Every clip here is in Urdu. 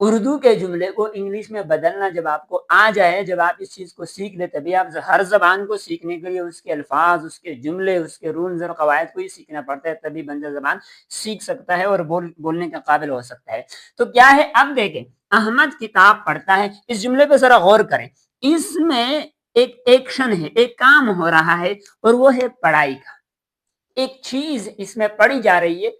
اردو کے جملے کو انگلش میں بدلنا جب آپ کو آ جائے، جب آپ اس چیز کو سیکھ لیں، تبھی آپ ہر زبان کو سیکھنے کے لیے اس کے الفاظ، اس کے جملے، اس کے رولز اور قواعد کو ہی سیکھنا پڑتا ہے، تبھی بندہ زبان سیکھ سکتا ہے اور بولنے کا قابل ہو سکتا ہے۔ تو کیا ہے، اب دیکھیں، احمد کتاب پڑھتا ہے، اس جملے پہ ذرا غور کریں، اس میں ایک ایکشن ہے، ایک کام ہو رہا ہے، اور وہ ہے پڑھائی کا۔ ایک چیز اس میں پڑھی جا رہی ہے،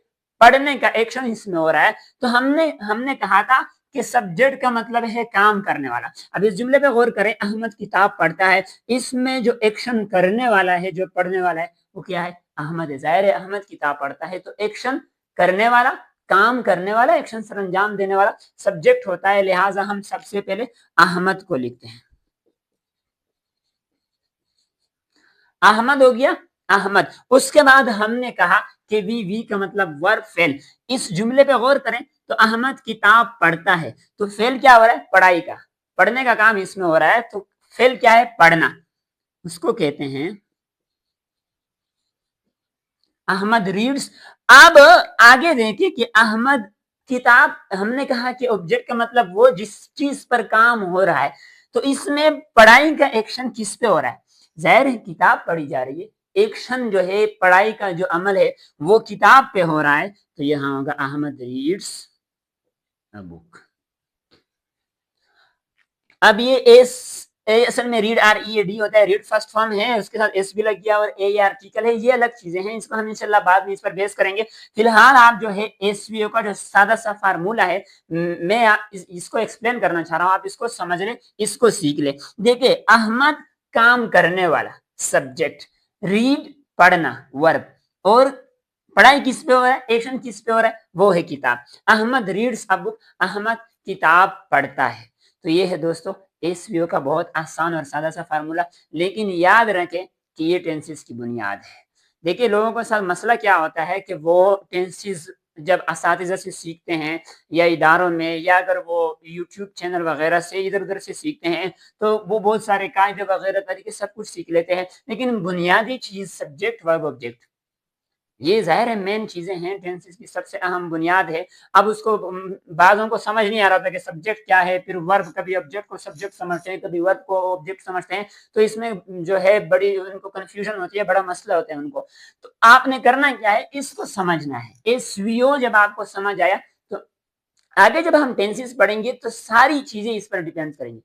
پڑھنے کا ایکشن اس میں ہو رہا ہے۔ تو ہم نے کہا تھا کہ سبجیکٹ کا مطلب ہے کام کرنے والا۔ اب اس جملے پہ غور کریں، احمد کتاب پڑھتا ہے، اس میں جو ایکشن کرنے والا ہے، جو پڑھنے والا ہے، وہ کیا ہے؟ احمد ہے۔ ظاہر ہے احمد کتاب پڑھتا ہے تو ایکشن کرنے والا، کام کرنے والا، ایکشن سر انجام دینے والا سبجیکٹ ہوتا ہے، لہٰذا ہم سب سے پہلے احمد کو لکھتے ہیں۔ احمد ہو گیا، احمد۔ اس کے بعد ہم نے کہا کہ وی کا مطلب ورب فعل۔ اس جملے پہ غور کریں تو احمد کتاب پڑھتا ہے، تو فعل کیا ہو رہا ہے؟ پڑھائی کا، پڑھنے کا کام اس میں ہو رہا ہے، تو فعل کیا ہے؟ پڑھنا، اس کو کہتے ہیں احمد ریڈس۔ اب آگے دیکھیں کہ احمد کتاب، ہم نے کہا کہ آبجیکٹ کا مطلب وہ جس چیز پر کام ہو رہا ہے، تو اس میں پڑھائی کا ایکشن کس پہ ہو رہا ہے؟ ظاہر ہے کتاب پڑھی جا رہی ہے، ایکشن جو ہے، پڑھائی کا جو عمل ہے وہ کتاب پہ ہو رہا ہے، تو یہاں ہوگا احمد ریڈس اے بک۔ اب یہ اصل میں ریڈ READ ہوتا ہے، ریڈ فرسٹ فارم ہے، اس کے ساتھ ایس بھی لگ گیا اور اے آرٹیکل ہے، یہ الگ چیزیں ہیں، اس کو ہم انشاءاللہ بعد میں اس پر بیس کریں گے۔ فی الحال آپ جو ہے SVO کا جو سادہ سا فارمولا ہے، میں اس کو ایکسپلین کرنا چاہ رہا ہوں، آپ اس کو سمجھ لیں، اس کو سیکھ لیں۔ دیکھیں، احمد کام کرنے والا سبجیکٹ، ریڈ پڑھنا ورب، اور پڑھائی کس پہ ہو رہا ہے؟ ایکشن کس پہ ہو رہا ہے؟ وہ ہے کتاب۔ احمد ریڈس اے بک، احمد کتاب پڑھتا ہے۔ تو یہ ہے دوستو SVO کا بہت آسان اور سادہ سا فارمولا، لیکن یاد رکھیں کہ یہ ٹینسز کی بنیاد ہے۔ دیکھیں، لوگوں کے ساتھ مسئلہ کیا ہوتا ہے کہ وہ ٹینسز جب اساتذہ سے سیکھتے ہیں، یا اداروں میں، یا اگر وہ یوٹیوب چینل وغیرہ سے ادھر ادھر سے سیکھتے ہیں، تو وہ بہت سارے قاعدے وغیرہ طریقے سب کچھ سیکھ لیتے ہیں، لیکن بنیادی چیز سبجیکٹ ورب آبجیکٹ، یہ ظاہر ہے مین چیزیں ہیں، ٹینسز کی سب سے اہم بنیاد ہے۔ اب اس کو بعضوں کو سمجھ نہیں آ رہا تھا کہ سبجیکٹ کیا ہے، پھر ورب، کبھی آبجیکٹ کو سبجیکٹ سمجھتے ہیں، کبھی ورب کو آبجیکٹ سمجھتے ہیں، تو اس میں جو ہے بڑی ان کو کنفیوژن ہوتی ہے، بڑا مسئلہ ہوتا ہے ان کو۔ تو آپ نے کرنا کیا ہے، اس کو سمجھنا ہے۔ SVO جب آپ کو سمجھ آیا تو آگے جب ہم ٹینسز پڑھیں گے تو ساری چیزیں اس پر ڈیپینڈ کریں گی۔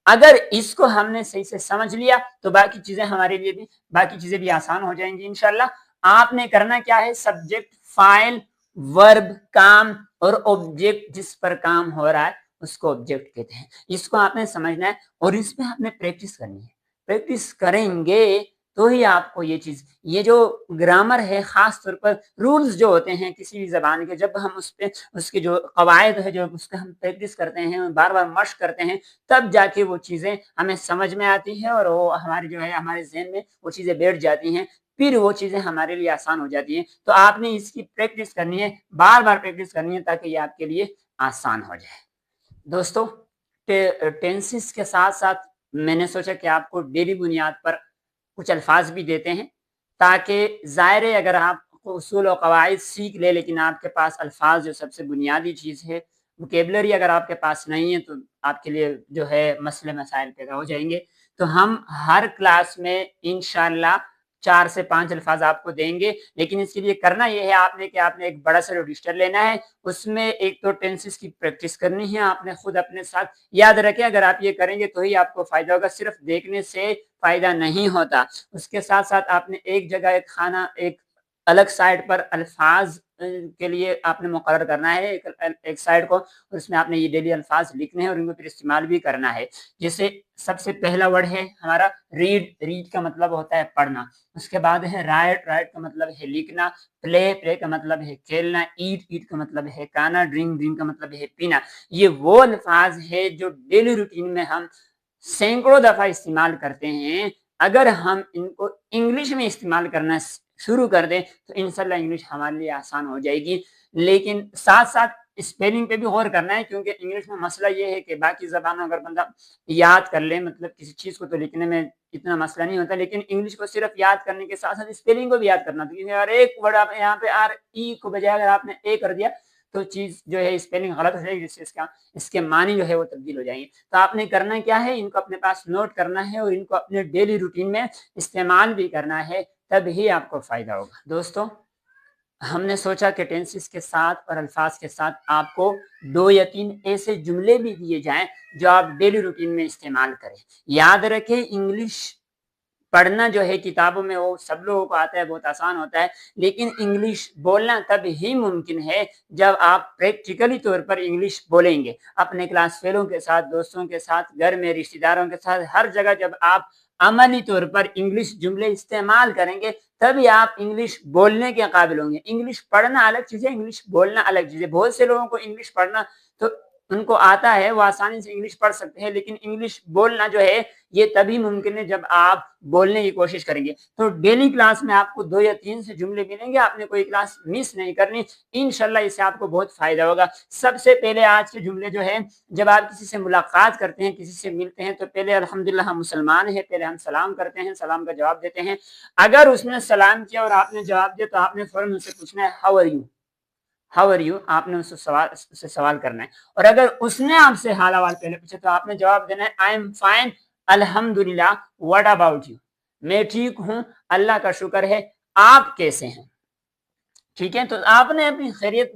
اگر اس کو ہم نے صحیح سے سمجھ لیا تو باقی چیزیں ہمارے لیے بھی، باقی چیزیں بھی آسان ہو جائیں گی انشاءاللہ۔ آپ نے کرنا کیا ہے، سبجیکٹ، فاعل، ورب، کام، اور آبجیکٹ جس پر کام ہو رہا ہے اس کو آبجیکٹ کہتے ہیں۔ اس کو آپ نے سمجھنا ہے اور اس پہ آپ نے پریکٹس کرنی ہے۔ پریکٹس کریں گے تو ہی آپ کو یہ چیز، یہ جو گرامر ہے، خاص طور پر رولز جو ہوتے ہیں کسی بھی زبان کے، جب ہم اس پہ، اس کے جو قواعد ہے، جو اس پہ ہم پریکٹس کرتے ہیں، بار بار مشق کرتے ہیں، تب جا کے وہ چیزیں ہمیں سمجھ میں آتی ہیں، اور وہ ہماری جو ہے ہمارے ذہن میں وہ چیزیں بیٹھ جاتی ہیں، پھر وہ چیزیں ہمارے لیے آسان ہو جاتی ہیں۔ تو آپ نے اس کی پریکٹس کرنی ہے، بار بار پریکٹس کرنی ہے، تاکہ یہ آپ کے لیے آسان ہو جائے۔ دوستو، ٹینسز کے ساتھ ساتھ میں نے سوچا کہ آپ کو ڈیلی بنیاد پر کچھ الفاظ بھی دیتے ہیں، تاکہ ظاہر ہے اگر آپ کو اصول و قواعد سیکھ لے، لیکن آپ کے پاس الفاظ جو سب سے بنیادی چیز ہے، وکیبلری اگر آپ کے پاس نہیں ہے، تو آپ کے لیے جو ہے مسئلے مسائل پیدا ہو جائیں گے۔ تو ہم ہر کلاس میں انشاءاللہ 4 سے 5 الفاظ آپ کو دیں گے، لیکن اس کے لیے کرنا یہ ہے آپ نے کہ آپ نے ایک بڑا سا رجسٹر لینا ہے، اس میں ایک تو ٹینسز کی پریکٹس کرنی ہے، آپ نے خود اپنے ساتھ یاد رکھیں، اگر آپ یہ کریں گے تو ہی آپ کو فائدہ ہوگا، صرف دیکھنے سے فائدہ نہیں ہوتا۔ اس کے ساتھ ساتھ آپ نے ایک جگہ، ایک خانہ، ایک الگ سائٹ پر الفاظ کے لیے آپ نے مقرر کرنا ہے ایک سائٹ کو، اور اس میں آپ نے یہ ڈیلی الفاظ لکھنے ہیں اور ان کو پھر استعمال بھی کرنا ہے۔ جیسے سب سے پہلا ورڈ ہے ہمارا ریڈ، ریڈ کا مطلب ہوتا ہے پڑھنا۔ اس کے بعد ہے رائٹ، رائٹ کا مطلب ہے لکھنا۔ پلے، پلے کا مطلب ہے کھیلنا۔ ایٹ، ایٹ کا مطلب ہے کھانا۔ ڈرنک، ڈرنک کا مطلب ہے پینا۔ یہ وہ الفاظ ہے جو ڈیلی روٹین میں ہم سینکڑوں دفعہ استعمال کرتے ہیں۔ اگر ہم ان کو انگلش میں استعمال کرنا شروع کر دیں تو انشاءاللہ انگلش ہمارے لیے آسان ہو جائے گی، لیکن ساتھ ساتھ اسپیلنگ پہ بھی غور کرنا ہے، کیونکہ انگلش میں مسئلہ یہ ہے کہ باقی زبانوں اگر بندہ یاد کر لے، مطلب کسی چیز کو تو لکھنے میں اتنا مسئلہ نہیں ہوتا، لیکن انگلش کو صرف یاد کرنے کے ساتھ ساتھ اسپیلنگ کو بھی یاد کرنا تھا، کیونکہ اگر ایک ورڈ آپ یہاں پہ RE کو بجائے اگر آپ نے A کر دیا تو چیز جو ہے اسپیلنگ غلط ہو جائے گی، جس سے اس کے معنی جو ہے وہ تبدیل ہو جائیں گے۔ تو آپ نے کرنا کیا ہے، ان کو اپنے پاس نوٹ کرنا ہے اور ان کو اپنے ڈیلی روٹین میں استعمال بھی کرنا ہے، تب ہی آپ کو فائدہ ہوگا۔ دوستو، ہم نے سوچا کہ ٹینسز کے ساتھ اور الفاظ کے ساتھ آپ کو 2 یا 3 ایسے جملے بھی دیے جائیں جو آپ ڈیلی روٹین میں استعمال کریں۔ یاد رکھیں، انگلش پڑھنا جو ہے کتابوں میں وہ سب لوگوں کو آتا ہے، بہت آسان ہوتا ہے، لیکن انگلش بولنا تب ہی ممکن ہے جب آپ پریکٹیکلی طور پر انگلش بولیں گے، اپنے کلاس فیلوں کے ساتھ، دوستوں کے ساتھ، گھر میں رشتہ داروں کے ساتھ، ہر جگہ جب آپ عملی طور پر انگلش جملے استعمال کریں گے تبھی آپ انگلش بولنے کے قابل ہوں گے۔ انگلش پڑھنا الگ چیز ہے، انگلش بولنا الگ چیز ہے۔ بہت سے لوگوں کو انگلش پڑھنا تو ان کو آتا ہے، وہ آسانی سے انگلش پڑھ سکتے ہیں، لیکن انگلش بولنا جو ہے یہ تبھی ممکن ہے جب آپ بولنے کی کوشش کریں گے۔ تو ڈیلی کلاس میں آپ کو 2 یا 3 سے جملے ملیں گے، آپ نے کوئی کلاس مس نہیں کرنی، انشاءاللہ اس سے آپ کو بہت فائدہ ہوگا۔ سب سے پہلے آج کے جملے جو ہے، جب آپ کسی سے ملاقات کرتے ہیں، کسی سے ملتے ہیں، تو پہلے الحمدللہ ہم مسلمان ہیں، پہلے ہم سلام کرتے ہیں، سلام کا جواب دیتے ہیں۔ اگر اس نے سلام کیا اور آپ نے جواب دیا تو آپ نے فوراً اس سے پوچھنا ہے how are you, how are you, آپ نے اس سے سوال کرنا ہے۔ اور اگر اس نے آپ سے حال احوال پہلے پوچھا تو آپ نے جواب دینا ہے آئی ایم فائن الحمدللہ، واٹ اباؤٹ یو، میں ٹھیک ہوں، اللہ کا شکر ہے، آپ کیسے ہیں؟ ٹھیک ہے، تو آپ نے اپنی خیریت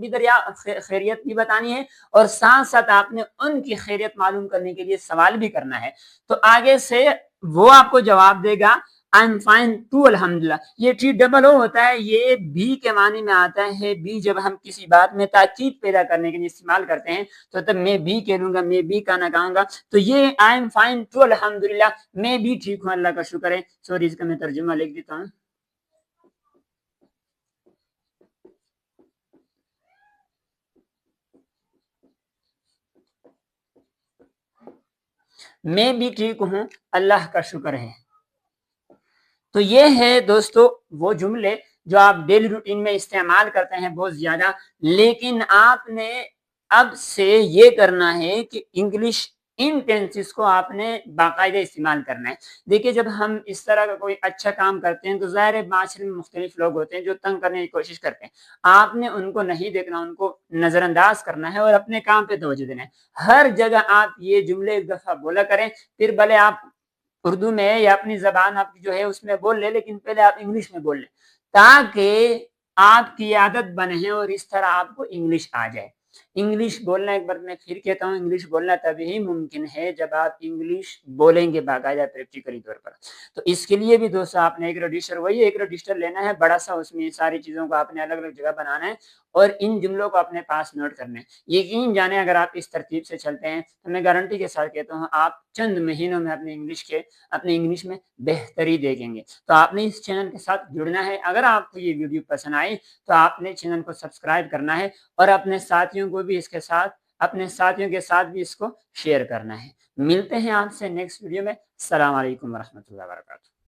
بھی بتانی ہے اور ساتھ ساتھ آپ نے ان کی خیریت معلوم کرنے کے لیے سوال بھی کرنا ہے۔ تو آگے سے وہ آپ کو جواب دے گا آئی ایم فائن ٹو الحمدللہ۔ یہ ٹی ڈبل او ہوتا ہے، یہ بھی کے معنی میں آتا ہے۔ بھی جب ہم کسی بات میں تاکید پیدا کرنے کے لیے استعمال کرتے ہیں تو تب میں بھی کہہ لوں گا، میں بھی کہنا کہوں گا۔ تو یہ آئی ایم فائن ٹو الحمدللہ، میں بھی ٹھیک ہوں، اللہ کا شکر ہے۔ سوری، اس کا میں ترجمہ لکھ دیتا ہوں۔ میں بھی ٹھیک ہوں، اللہ کا شکر ہے۔ تو یہ ہے دوستو وہ جملے جو آپ ڈیلی روٹین میں استعمال کرتے ہیں بہت زیادہ، لیکن آپ نے اب سے یہ کرنا ہے کہ انگلش ان ٹینسز کو آپ نے باقاعدہ استعمال کرنا ہے۔ دیکھیے، جب ہم اس طرح کا کوئی اچھا کام کرتے ہیں تو ظاہر ہے معاشرے میں مختلف لوگ ہوتے ہیں جو تنگ کرنے کی کوشش کرتے ہیں، آپ نے ان کو نہیں دیکھنا، ان کو نظر انداز کرنا ہے اور اپنے کام پہ توجہ دینا ہے۔ ہر جگہ آپ یہ جملے ایک دفعہ بولا کریں، پھر بھلے آپ اردو میں یا اپنی زبان آپ کی جو ہے اس میں بول لیں، لیکن پہلے آپ انگلش میں بول لیں تاکہ آپ کی عادت بنے اور اس طرح آپ کو انگلش آ جائے۔ انگلش بولنا، ایک بار میں پھر کہتا ہوں، انگلش بولنا تبھی ممکن ہے جب آپ انگلش بولیں گے باقاعدہ پریکٹیکلی طور پر۔ تو اس کے لیے بھی دوستوں آپ نے ایک رجسٹر لینا ہے بڑا سا، اس میں ساری چیزوں کو آپ نے الگ الگ جگہ بنانا ہے اور ان جملوں کو اپنے پاس نوٹ کرنا ہے۔ یقین جانے اگر آپ اس ترتیب سے چلتے ہیں تو میں گارنٹی کے ساتھ کہتا ہوں آپ چند مہینوں میں اپنے انگلش میں بہتری دیکھیں گے۔ تو آپ نے اس چینل کے ساتھ جڑنا ہے۔ اگر آپ کو یہ ویڈیو پسند آئی تو آپ نے چینل کو سبسکرائب کرنا ہے اور اپنے ساتھیوں کو بھی اس کو شیئر کرنا ہے۔ ملتے ہیں آپ سے نیکسٹ ویڈیو میں۔ السلام علیکم ورحمۃ اللہ وبرکاتہ۔